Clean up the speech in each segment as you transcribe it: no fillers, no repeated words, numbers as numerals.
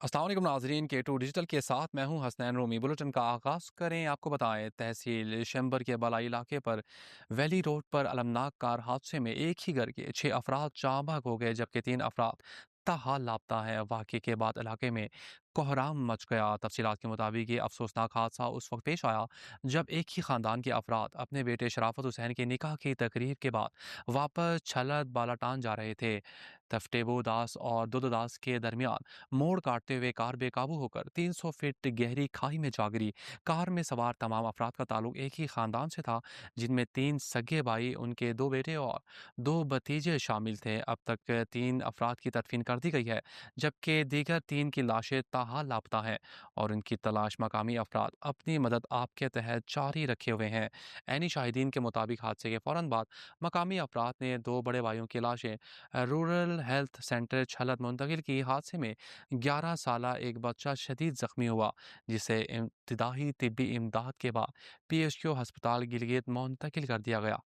अस्सलाम वालेकुम नाजरीन, के टू डिजिटल के साथ मैं हूं हसनैन रोमी। बुलेटिन का आगाज़ करें। आपको बताएं, तहसील शंबर के बलाई इलाके पर वैली रोड पर अलमनाक कार हादसे में एक ही घर के 6 अफराद जाँ बहक हो गए, जबकि 3 अफराद ताहाल लापता है। वाक़े के बाद इलाके में कोहराम मच गया। तफसीलात के मुताबिक ये अफसोसनाक हादसा उस वक्त पेश आया जब एक ही ख़ानदान के अफराद अपने बेटे शराफत हुसैन के निकाह की तकरीर के बाद वापस छलत बालाटान जा रहे थे। तफ्टेबो दास और दुदो दास के दरमियान मोड़ काटते हुए कार बेकाबू होकर 300 फीट गहरी खाई में जा गिरी। कार में सवार तमाम अफराद का ताल्लुक एक ही खानदान से था, जिनमें 3 सगे भाई, उनके 2 बेटे और 2 भतीजे शामिल थे। अब तक 3 अफराद की तदफीन कर दी गई है, जबकि दीगर 3 की लाशें ताहाल लापता हैं और उनकी तलाश मकामी अफराद अपनी मदद आप के तहत जारी रखे हुए हैं। ऐनी शाहिदीन के मुताबिक हादसे के फौरन बाद मकामी अफराद ने 2 बड़े भाइयों की लाशें रूरल हेल्थ सेंटर छलत मुंतकिल की। हादसे में 11 साला एक बच्चा शदीद जख्मी हुआ, जिसे इब्तिदाई तिब्बी इमदाद के बाद PHQ अस्पताल गिलगित मुंतकिल कर दिया गया।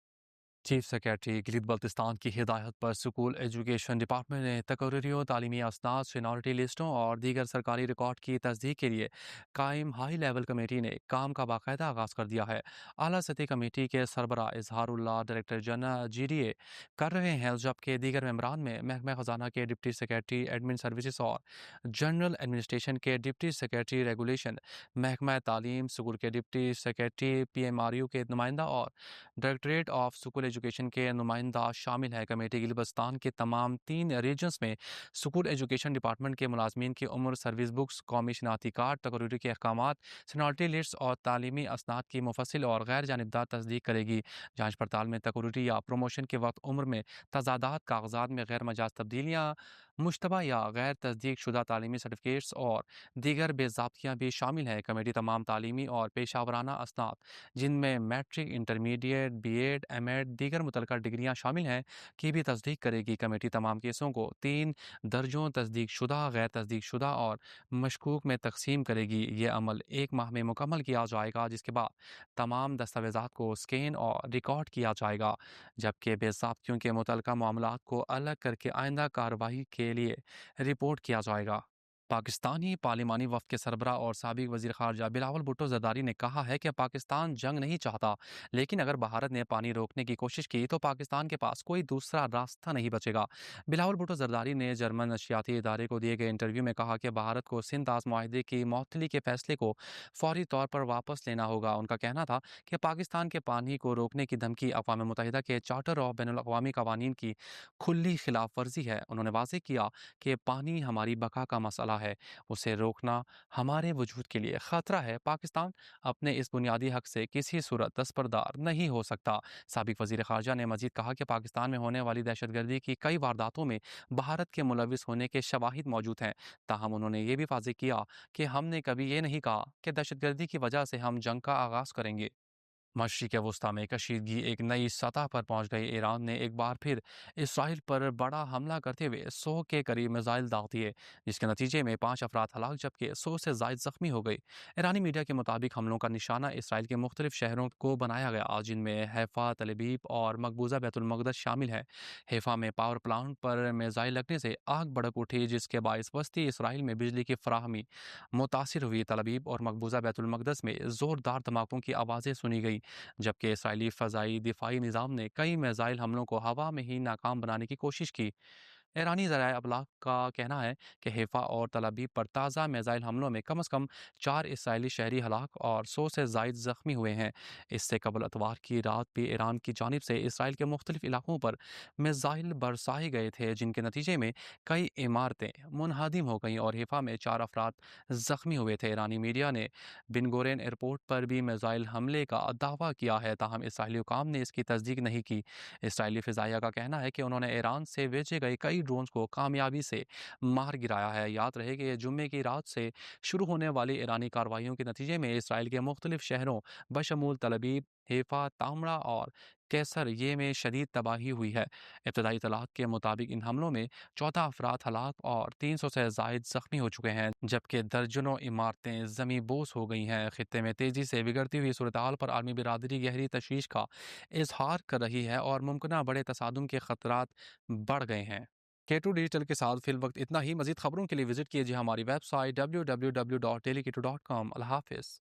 चीफ सेक्रेटरी गिलित बल्तिस्तान की हिदायत पर स्कूल एजुकेशन डिपार्टमेंट ने तकरीरियों, तालीमी असनाद, शनारटी लिस्टों और दीगर सरकारी रिकॉर्ड की तस्दीक के लिए कायम हाई लेवल कमेटी ने काम का बाकायदा आगाज़ कर दिया है। आला सतही कमेटी के सरबरा इजहारुल्लाह डायरेक्टर जनरल GDA कर रहे हैं, जबकि दीगर मेंबरान में महकमा ख़जाना के डिप्टी सेक्रेटरी एडमिन सर्विसेज और जनरल एडमिनिस्ट्रेशन के डिप्टी सेक्रेटरी रेगुलेशन, महकमा तालीम स्कूल के डिप्टी सेक्रेटरी PMRU के नुमाइंदा और डायरेक्टरेट ऑफ स्कूल एजुकेशन के नुमाइंदा शामिल है। कमेटी गिलबस्तान के तमाम 3 रीजन्स में स्कूल एजुकेशन डिपार्टमेंट के मुलाजमीन की उम्र, सर्विस बुक्स, कौमी शनाख्ती कार्ड, तकरीरी के अहकामात, सनाटी लिस्ट और तालीमी असनाद की मुफस्सिल और गैर जानिबदार तस्दीक करेगी। जाँच पड़ताल में तकरीरी या प्रमोशन के वक्त उम्र में तजादात, कागजात में गैर मजाज तब्दीलियाँ, मुश्तबा या गैर तस्दीक शुदा तालीमी सर्टिफिकेट्स और दीगर बेज़ाब्तियाँ भी शामिल हैं। कमेटी तमाम तालीमी और पेशावराना असनाद, जिनमें मैट्रिक, इंटरमीडिएट, B.Ed, M.Ed, दीगर मुतलका डिग्रियां शामिल हैं, की भी तस्दीक करेगी। कमेटी तमाम केसों को 3 दर्जों तस्दीक शुदा, गैर तस्दीक शुदा और मशकूक में तकसीम करेगी। ये अमल 1 माह में मुकम्मल किया जाएगा, जिसके बाद तमाम दस्तावेजात को स्कैन और रिकॉर्ड किया जाएगा, जबकि बेज़ाब्तियों के मुतलका मामलात को अलग करके आइंदा कार्रवाई के लिए रिपोर्ट किया जाएगा। पाकिस्तानी पार्लिमानी वफ़द के सरबराह और साबिक वज़ीर ख़ारजा बिलावल भुट्टो ज़रदारी ने कहा है कि पाकिस्तान जंग नहीं चाहता, लेकिन अगर भारत ने पानी रोकने की कोशिश की तो पाकिस्तान के पास कोई दूसरा रास्ता नहीं बचेगा। बिलावल भुट्टो ज़रदारी ने जर्मन नशियाती इदारे को दिए गए इंटरव्यू में कहा कि भारत को सिंध माहदे की मअतली के फैसले को फौरी तौर पर वापस लेना होगा। उनका कहना था कि पाकिस्तान के पानी को रोकने की धमकी अक़वाम मुत्तहिदा के चार्टर ऑफ बैनुल अक़वामी क़वानीन की खुली खिलाफ वर्जी है। उन्होंने वाज़ेह किया कि पानी हमारी बका का मसला है, उसे रोकना हमारे वजूद के लिए ख़तरा है। पाकिस्तान अपने इस बुनियादी हक से किसी सूरत दस्तबरदार नहीं हो सकता। साबिक वज़ीर ख़ारजा ने मज़ीद कहा कि पाकिस्तान में होने वाली दहशतगर्दी की कई वारदातों में भारत के मुलविस होने के शवाहिद मौजूद हैं। ताहम उन्होंने ये भी वाज़ेह किया कि हमने कभी ये नहीं कहा कि दहशतगर्दी की वजह से हम जंग का आगाज़ करेंगे। मशरिक़ वस्ती में कशीदगी एक नई सतह पर पहुंच गई। ईरान ने एक बार फिर इसराइल पर बड़ा हमला करते हुए 100 के करीब मिसाइल दाग दिए, जिसके नतीजे में 5 अफराद हलाक जबकि 100 से जायद जख्मी हो गई। ईरानी मीडिया के मुताबिक हमलों का निशाना इसराइल के मुख्तलिफ शहरों को बनाया गया, जिनमें हैफा, तलबीब और मकबूजा बैतुल मक़दस शामिल है। हैफा में पावर प्लांट पर मिसाइल लगने से आग भड़क उठी, जिसके बायस वस्ती इसराइल में बिजली की फराहमी मुतासिर हुई। तलबीब और मकबूजा बैतुल मक़दस में ज़ोरदार धमाकों की आवाज़ें सुनी गई, जबकि इसराइली फ़ज़ाई दिफाई निज़ाम ने कई मिसाइल हमलों को हवा में ही नाकाम बनाने की कोशिश की। ईरानी ज़राए अबलाग का कहना है कि हैफा और तल अबीब पर ताज़ा मिसाइल हमलों में कम से कम 4 इसराइली शहरी हलाक और 100 से जायद ज़ख्मी हुए हैं। इससे कबल अतवार की रात भी ईरान की जानिब से इसराइल के मुख्तलिफ इलाकों पर मिसाइल बरसाए गए थे, जिनके नतीजे में कई इमारतें मुनहदिम हो गईं और हैफा में 4 अफराद ज़ख्मी हुए थे। ईरानी मीडिया ने बिन गोरेन एयरपोर्ट पर भी मिसाइल हमले का दावा किया है, ताहम इसराइली हुकाम ने इसकी तस्दीक नहीं की। इसराइली फ़िज़ाइया का कहना है कि उन्होंने ईरान से भेजे गए कई ड्रोन्स को कामयाबी से मार गिराया है। याद रहे कि जुम्मे की रात से शुरू होने वाली ईरानी कार्रवाइयों के नतीजे में इसराइल के मुख्तलिफ शहरों बशमूल तल अबीब, हैफा, तामरा और कैसर ये में शदीद तबाही हुई है। इब्तदाई इत्तलात के मुताबिक इन हमलों में 14 अफराद हलाक और 300 से जायद जख्मी हो चुके हैं, जबकि दर्जनों इमारतें ज़मी बोस हो गई हैं। खित्ते में तेज़ी से बिगड़ती हुई सूरत हाल पर आलमी बिरादरी गहरी तशवीश का इजहार कर रही है और मुमकिन बड़े तसादुम के खतरात बढ़ गए हैं। K2 ڈیجیٹل کے ساتھ فی الوقت اتنا ہی. مزید خبروں کے لیے وزٹ کیجیے ہماری ویب سائٹ www.dailyk2.com. اللہ حافظ.